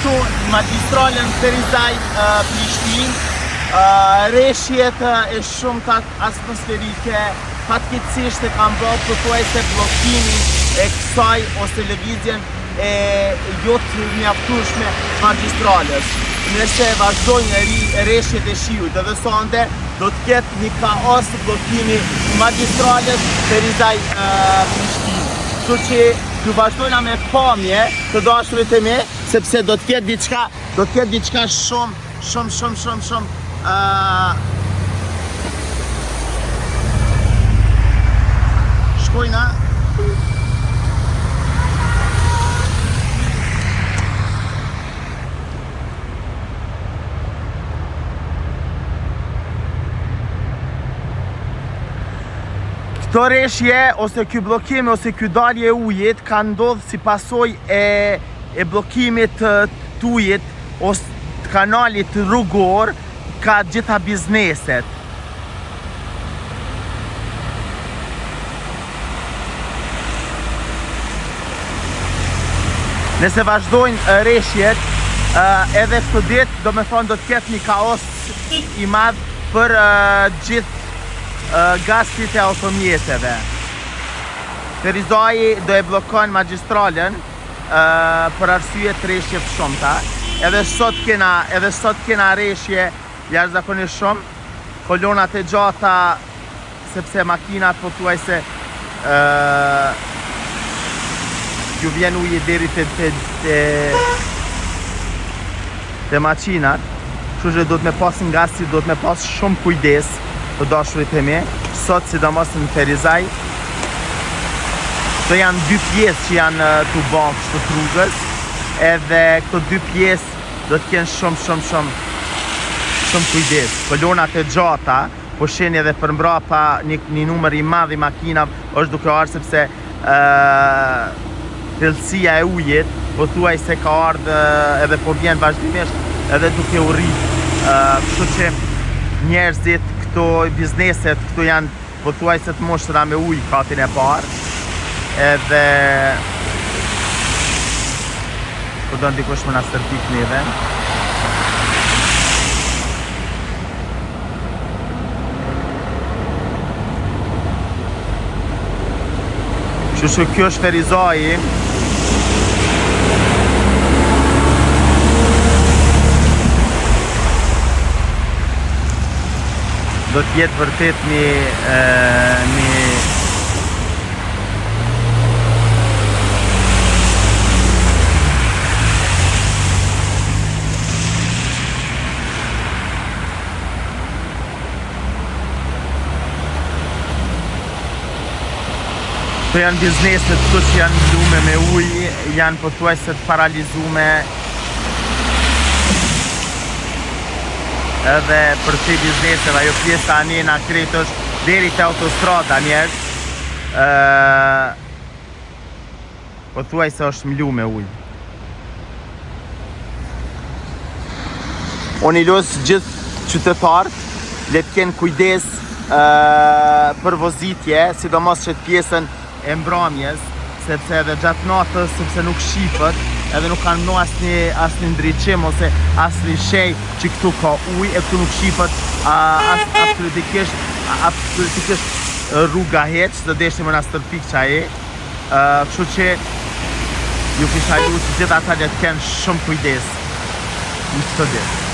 këtu në magistralën Ferizaj Prishtinë. Reshjet e shumë atmosferike, fatkeqësisht e kam bërë pothuajse bllokimin e kësaj ose lëvizjen e jo të mjaftueshme magistrales. Nëse vazhdojnë reshjet e shiut edhe sonte, do të ketë një kaos bllokimi magistrales Ferizaj Prishtinë. Kështu që ju vazhdojna me pamje të dashurit e mi, sepse do të ketë diçka shumë shkojna. Këto reshje, ose ky bllokim, ose ky dalje e ujit ka ndodhur si pasojë e bllokimit të ujit ose të kanalit rrugor ka gjitha bizneset. Nëse vazhdojnë reshjet, edhe këtë ditë do me thonë do të ketë një kaos i madh për gjithë gastit e automjeteve. Ferizaji do e blokon magistralen për arsye të reshje të shumta. Edhe sot kena reshje jashtëzakonisht shumë, kolonat e gjata, sepse makinat pothuajse ju vjen uji deri te makinat, kështu që do të me pas nga si, do të me pas shumë kujdes të dashurit e mi. Sot sidomos në Ferizaj, këto janë dy pjesë që janë të banë kështu të rrugës, edhe këto dy pjesë do të kenë shumë kujdes. Kolonat e gjata, po sheni edhe për mbrapa një numër i madh i makinave është duke ardhur sepse thellësia e ujit pothuajse ka ardhur edhe po vjen vazhdimisht edhe duke u rrit. Kështu që njerëzit, këto bizneset, këto janë pothuajse të moshtra me ujë katin e parë, edhe po do ndikosh më na stërpik neve. Kështu që kjo është Ferizaji. Do të jetë vërtet një Këto janë bizneset këto që janë lume me ujë, janë pothuajse të paralizume. Edhe për të bizneseve, ajo pjesa anena krejt është deri te autostrada njerëz, pothuajse është mlu me ujë. Unë i los gjithë qytetarët le të kenë kujdes për vozitje, sidomos që të pjesën e mbrëmjes, sepse edhe gjatë natës, sepse nuk shifët, edhe nuk kanë më asnjë ndriçim ose asnjë shej që këtu ka ujë, e këtu nuk shifët absolutikisht rruga heq, do deshim në stërpik që aje. Kështu që ju kisha lutur gjithë ata që të kenë shumë kujdes në këtë ditë.